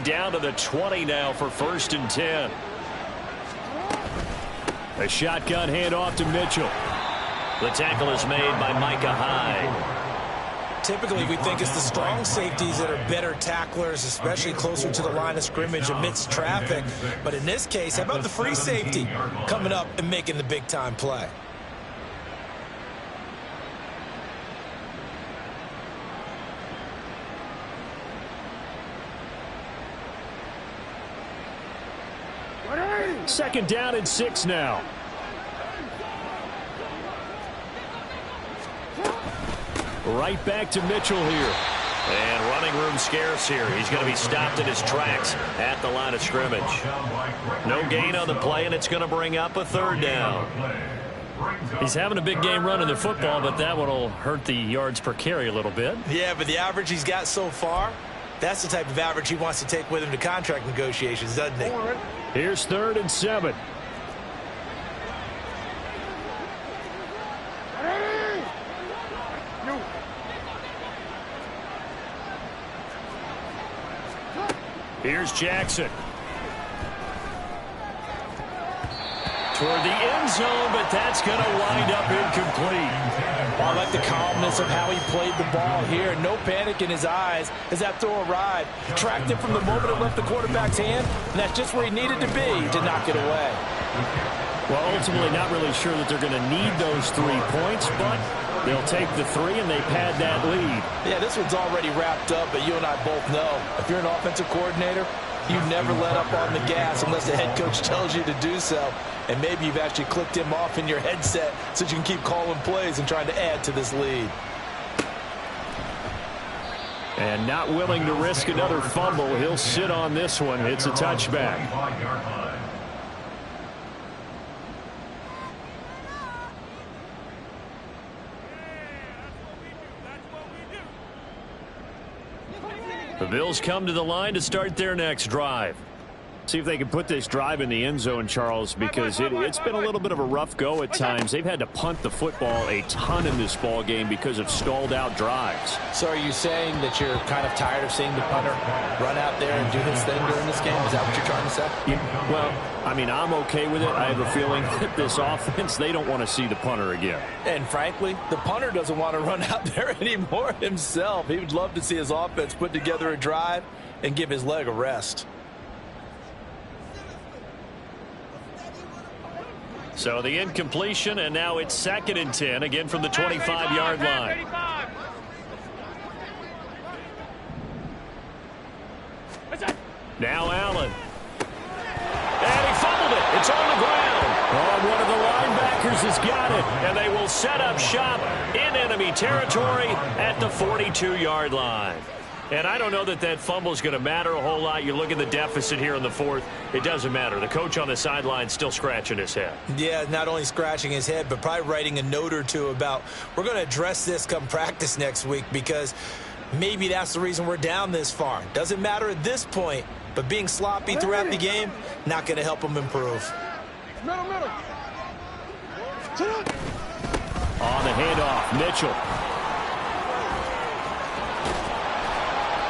down to the 20 now for 1st and 10. A shotgun handoff to Mitchell. The tackle is made by Micah Hyde. Typically, we think it's the strong safeties that are better tacklers, especially closer to the line of scrimmage amidst traffic. But in this case, how about the free safety coming up and making the big-time play? Second down and 6 now. Right back to Mitchell here. And running room scarce here. He's going to be stopped in his tracks at the line of scrimmage. No gain on the play, and it's going to bring up a 3rd down. He's having a big game running the football, but that one will hurt the yards per carry a little bit. Yeah, but the average he's got so far, that's the type of average he wants to take with him to contract negotiations, doesn't he? Here's 3rd and 7. Here's Jackson. Toward the end zone, but that's going to wind up incomplete. I like the calmness of how he played the ball here. No panic in his eyes as that throw arrived. Tracked it from the moment it left the quarterback's hand, and that's just where he needed to be to knock it away. Well, ultimately not really sure that they're going to need those 3 points, but they'll take the 3 and they pad that lead. Yeah, this one's already wrapped up, but you and I both know if you're an offensive coordinator, you never let up on the gas unless the head coach tells you to do so. And maybe you've actually clicked him off in your headset so you can keep calling plays and trying to add to this lead. And not willing to risk another fumble. He'll sit on this one. It's a touchback. The Bills come to the line to start their next drive. See if they can put this drive in the end zone, Charles, because it's been a little bit of a rough go at times. They've had to punt the football a ton in this ball game because of stalled out drives. So are you saying that you're kind of tired of seeing the punter run out there and do his thing during this game? Is that what you're trying to say? Yeah, well, I mean, I'm okay with it. I have a feeling that this offense, they don't want to see the punter again. And frankly, the punter doesn't want to run out there anymore himself. He would love to see his offense put together a drive and give his leg a rest. So the incompletion, and now it's 2nd and 10, again from the 25-yard line. Now Allen. And he fumbled it. It's on the ground. Oh, one of the linebackers has got it. And they will set up shop in enemy territory at the 42-yard line. And I don't know that that fumble is going to matter a whole lot. You look at the deficit here in the 4th. It doesn't matter. The coach on the sideline still scratching his head. Yeah, not only scratching his head, but probably writing a note or two about we're going to address this come practice next week because maybe that's the reason we're down this far. Doesn't matter at this point, but being sloppy throughout the game, not going to help him improve. Middle. On the handoff, Mitchell.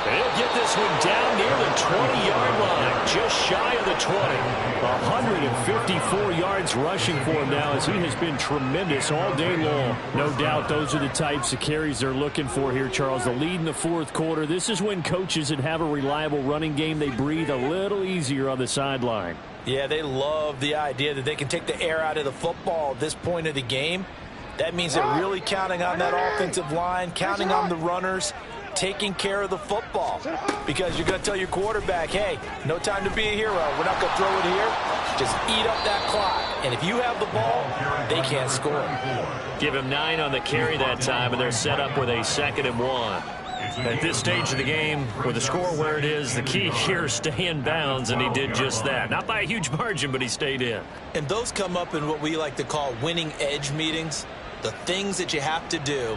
He'll get this one down near the 20-yard line, just shy of the 20. 154 yards rushing for him now as he has been tremendous all day long. No doubt those are the types of carries they're looking for here, Charles. The lead in the 4th quarter. This is when coaches that have a reliable running game, they breathe a little easier on the sideline. Yeah, they love the idea that they can take the air out of the football at this point of the game. That means they're really counting on that offensive line, counting on the runners, taking care of the football, because you're going to tell your quarterback, hey, no time to be a hero. We're not going to throw it here. Just eat up that clock. And if you have the ball, they can't score. Give him 9 on the carry that time, and they're set up with a 2nd and 1. At this stage of the game, with the score where it is, the key here is stay in bounds, and he did just that. Not by a huge margin, but he stayed in. And those come up in what we like to call winning edge meetings, the things that you have to do.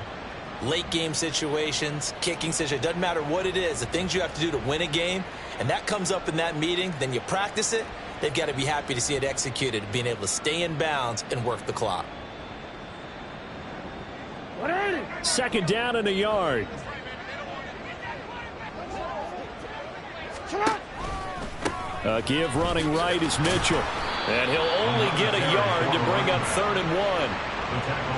Late game situations, kicking situations, doesn't matter what it is, the things you have to do to win a game, and that comes up in that meeting, then you practice it, they've got to be happy to see it executed, being able to stay in bounds and work the clock. 2nd down and a yard. Give running right is Mitchell. And he'll only get a yard to bring up 3rd and 1.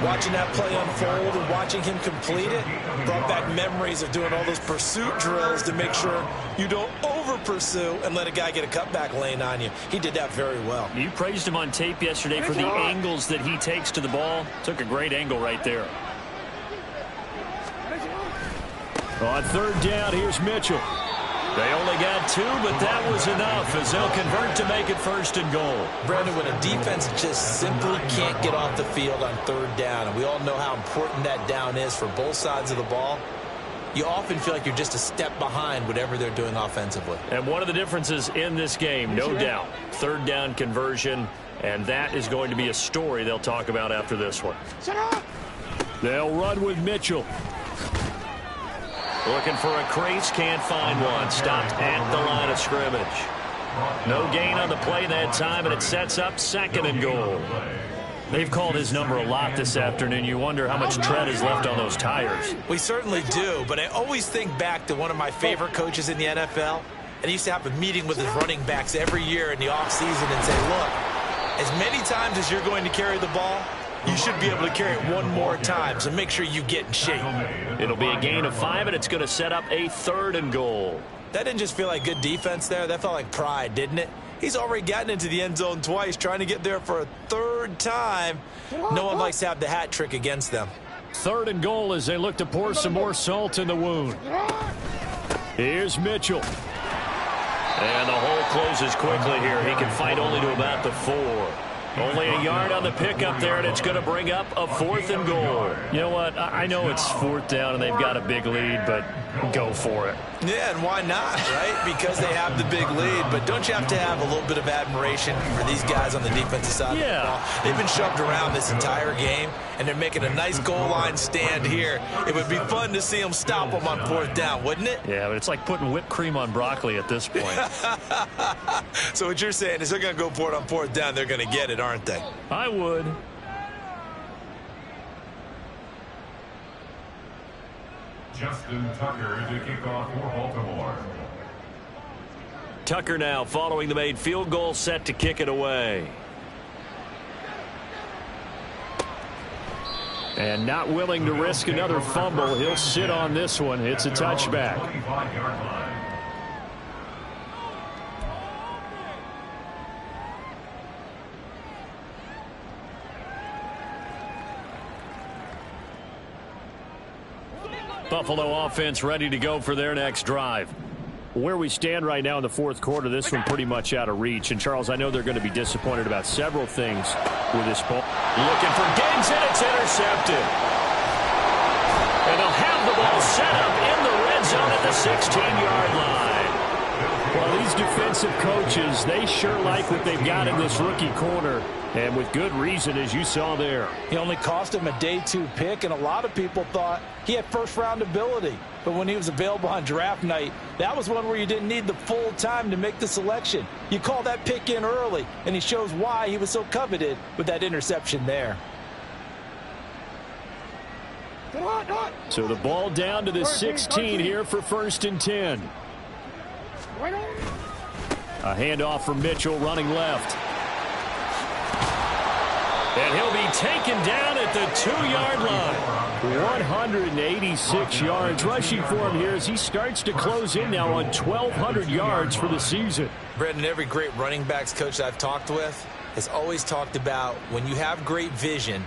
Watching that play unfold and watching him complete it brought back memories of doing all those pursuit drills to make sure you don't over-pursue and let a guy get a cutback lane on you. He did that very well. You praised him on tape yesterday for the angles that he takes to the ball. Took a great angle right there. On 3rd down, here's Mitchell. They only got 2, but that was enough as they'll convert to make it 1st and goal. Brandon, when a defense just simply can't get off the field on 3rd down, and we all know how important that down is for both sides of the ball, you often feel like you're just a step behind whatever they're doing offensively. And one of the differences in this game, no doubt, 3rd down conversion, and that is going to be a story they'll talk about after this one. They'll run with Mitchell. Looking for a crease, can't find one. Stopped at the line of scrimmage. No gain on the play that time, and it sets up 2nd and goal. They've called his number a lot this afternoon. You wonder how much tread is left on those tires. We certainly do, but I always think back to one of my favorite coaches in the NFL, and he used to have a meeting with his running backs every year in the offseason and say, look, as many times as you're going to carry the ball, you should be able to carry it one more time, so make sure you get in shape. It'll be a gain of 5, and it's going to set up a 3rd and goal. That didn't just feel like good defense there. That felt like pride, didn't it? He's already gotten into the end zone twice, trying to get there for a 3rd time. No one likes to have the hat trick against them. 3rd and goal as they look to pour some more salt in the wound. Here's Mitchell. And the hole closes quickly here. He can fight only to about the 4. Only a yard on the pickup there, and it's going to bring up a 4th and goal. You know what? I know it's 4th down, and they've got a big lead, but go for it. Yeah, and why not, right? Because they have the big lead. But don't you have to have a little bit of admiration for these guys on the defensive side of the ball? They've been shoved around this entire game, and they're making a nice goal line stand here. It would be fun to see them stop them on 4th down, wouldn't it? Yeah, but it's like putting whipped cream on broccoli at this point. So what you're saying is they're going to go for it on 4th down. They're going to get it, aren't they? I would. Justin Tucker to kick off for Baltimore. Tucker now following the made field goal, set to kick it away. And not willing to risk another fumble. He'll sit on this one. It's a touchback. 25-yard line. Buffalo offense ready to go for their next drive. Where we stand right now in the 4th quarter, this one pretty much out of reach. And, Charles, I know they're going to be disappointed about several things with this ball. Looking for Diggs, and it's intercepted. And they'll have the ball set up in the red zone at the 16-yard line. Well, these defensive coaches, they sure like what they've got in this rookie corner. And with good reason, as you saw there. He only cost him a day 2 pick, and a lot of people thought he had first-round ability. But when he was available on draft night, that was one where you didn't need the full time to make the selection. You call that pick in early, and he shows why he was so coveted with that interception there. So the ball down to the 16 here for 1st and 10. A handoff from Mitchell running left. And he'll be taken down at the 2-yard line. 186 yards rushing for him here as he starts to close in now on 1,200 yards for the season. Brendan, every great running backs coach I've talked with has always talked about when you have great vision,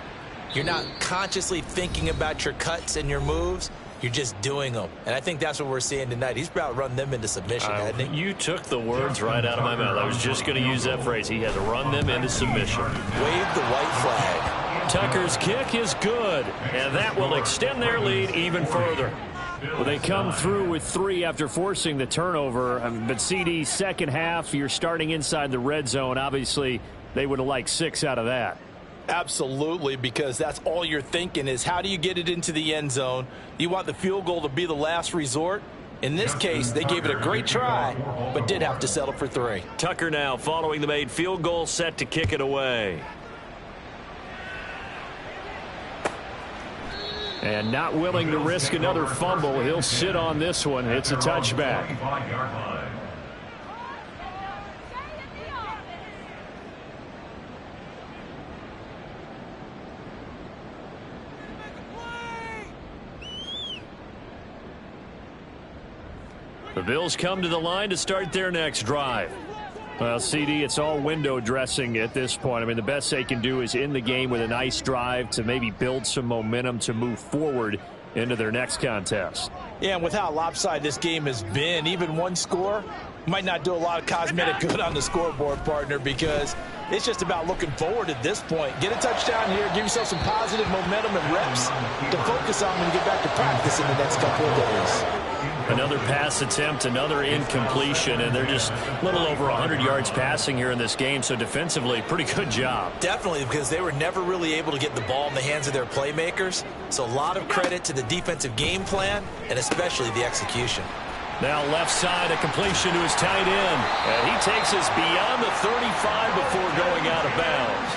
you're not consciously thinking about your cuts and your moves. You're just doing them. And I think that's what we're seeing tonight. He's about to run them into submission, hasn't he? You took the words right out of my mouth. I was just going to use that phrase. He has run them into submission. Wave the white flag. Tucker's kick is good, and that will extend their lead even further. Well, they come through with 3 after forcing the turnover. But CD, second half, you're starting inside the red zone. Obviously, they would have liked 6 out of that. Absolutely, because that's all you're thinking is how do you get it into the end zone? You want the field goal to be the last resort. In this case, they gave it a great try, but did have to settle for 3. Tucker now following the made field goal, set to kick it away. And not willing to risk another fumble, he'll sit on this one. It's a touchback. The Bills come to the line to start their next drive. Well, CD, it's all window dressing at this point. I mean, the best they can do is in the game with a nice drive to maybe build some momentum to move forward into their next contest. Yeah, and with how lopsided this game has been, even one score might not do a lot of cosmetic good on the scoreboard, partner, because it's just about looking forward at this point. Get a touchdown here, give yourself some positive momentum and reps to focus on when you get back to practice in the next couple of days. Another pass attempt, another incompletion, and they're just a little over 100 yards passing here in this game, so defensively, pretty good job. Definitely, because they were never really able to get the ball in the hands of their playmakers, so a lot of credit to the defensive game plan and especially the execution. Now left side, a completion to his tight end, and he takes us beyond the 35 before going out of bounds.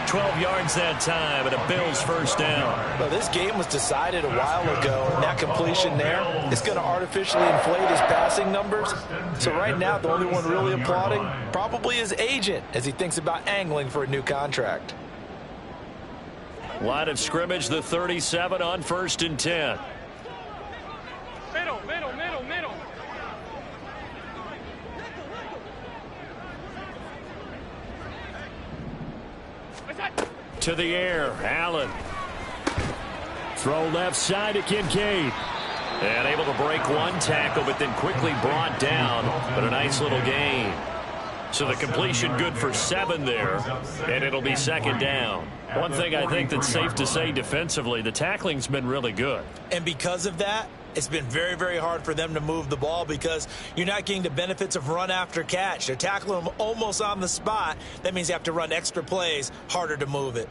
12 yards that time, and a Bills first down. Well, this game was decided a while ago, and that completion there is going to artificially inflate his passing numbers. So right now, the only one really applauding probably his agent as he thinks about angling for a new contract. Line of scrimmage, the 37 on 1st and 10. Middle. To the air, Allen. Throw left side to Kincaid. And able to break one tackle, but then quickly brought down. But a nice little gain. So the completion good for 7 there, and it'll be second down. One thing I think that's safe to say defensively, the tackling's been really good. And because of that, it's been very, very hard for them to move the ball because you're not getting the benefits of run after catch. They're tackling them almost on the spot. That means you have to run extra plays, harder to move it.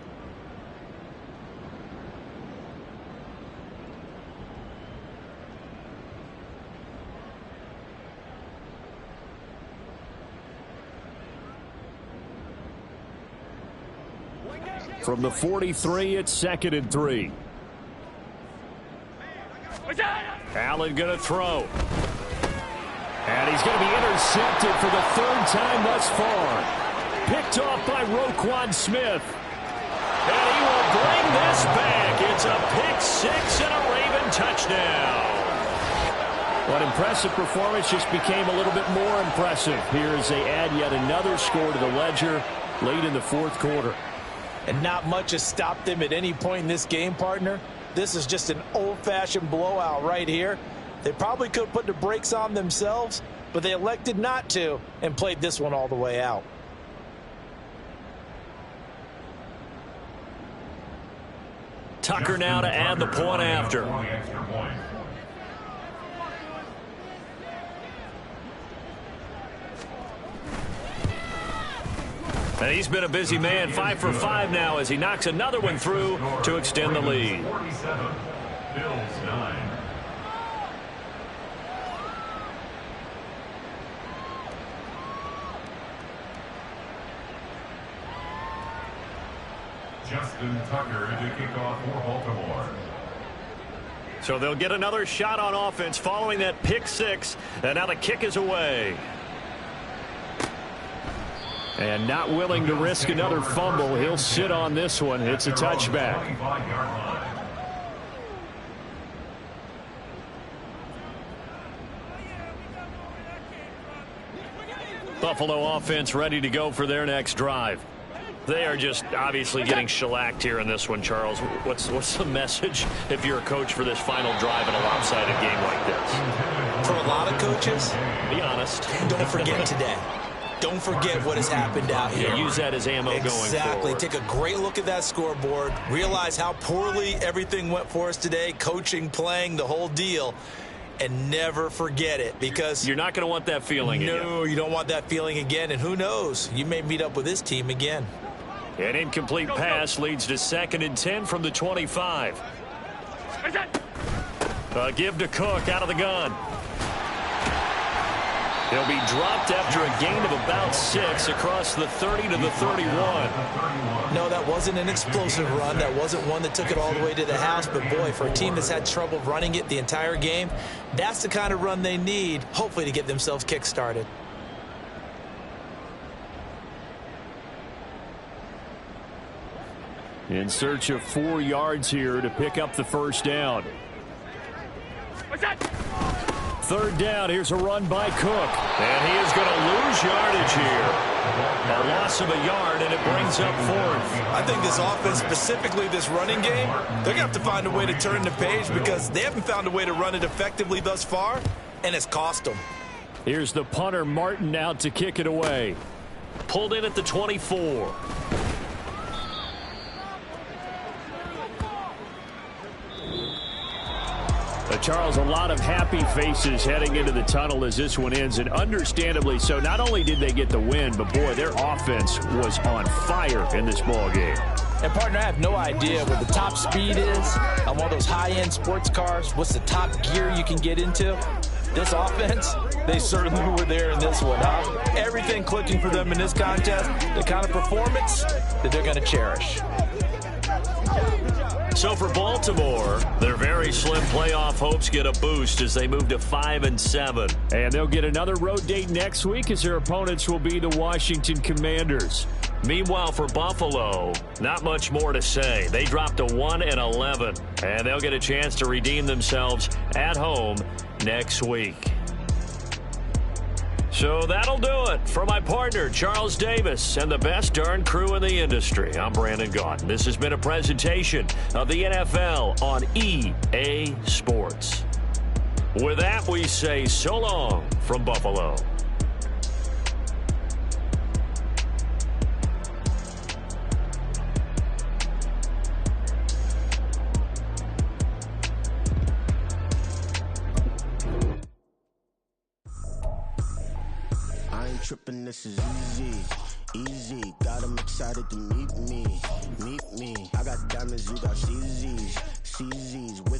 From the 43, it's 2nd and 3. Allen going to throw. And he's going to be intercepted for the 3rd time thus far. Picked off by Roquan Smith. And he will bring this back. It's a pick 6 and a Raven touchdown. What impressive performance just became a little bit more impressive here as they add yet another score to the ledger late in the 4th quarter. And not much has stopped them at any point in this game, partner. This is just an old-fashioned blowout right here. They probably could have put the brakes on themselves, but they elected not to and played this one all the way out. Tucker now to add the point after. And he's been a busy man, 5 for 5 now as he knocks another one through to extend the lead. 47, Bills 9. Justin Tucker to kick off for Baltimore. So they'll get another shot on offense following that pick 6, and now the kick is away. And not willing to risk another fumble, he'll sit on this one. It's a touchback. Buffalo offense ready to go for their next drive. They are just obviously getting shellacked here in this one, Charles. What's the message if you're a coach for this final drive in a lopsided game like this? For a lot of coaches, be honest. Don't forget today. Don't forget what has happened out here. Yeah, use that as ammo going forward. Exactly. Take a great look at that scoreboard. Realize how poorly everything went for us today. Coaching, playing, the whole deal. And never forget it, because you're not going to want that feeling again. No, you don't want that feeling again. And who knows? You may meet up with this team again. An incomplete pass leads to 2nd and 10 from the 25. Give to Cook out of the gun. He'll be dropped after a gain of about 6 across the 30 to the 31. No, that wasn't an explosive run. That wasn't one that took it all the way to the house. But, boy, for a team that's had trouble running it the entire game, that's the kind of run they need, hopefully, to get themselves kick-started. In search of 4 yards here to pick up the first down. Third down, here's a run by Cook. And he is going to lose yardage here. A loss of a yard, and it brings up fourth. I think this offense, specifically this running game, they're going to have to find a way to turn the page because they haven't found a way to run it effectively thus far, and it's cost them. Here's the punter, Martin, out to kick it away. Pulled in at the 24. Charles, a lot of happy faces heading into the tunnel as this one ends, and understandably so. Not only did they get the win, but, boy, their offense was on fire in this ball game. And, partner, I have no idea what the top speed is on one of those high-end sports cars. What's the top gear you can get into? This offense, they certainly were there in this one. Everything clicking for them in this contest, the kind of performance that they're going to cherish. So for Baltimore, their very slim playoff hopes get a boost as they move to 5-7. And they'll get another road date next week as their opponents will be the Washington Commanders. Meanwhile, for Buffalo, not much more to say. They dropped to 1-11, and they'll get a chance to redeem themselves at home next week. So that'll do it for my partner, Charles Davis, and the best darn crew in the industry. I'm Brandon Gaudin. This has been a presentation of the NFL on EA Sports. With that, we say so long from Buffalo. Trippin', this is easy, got them excited to meet me, I got diamonds, you got CZs,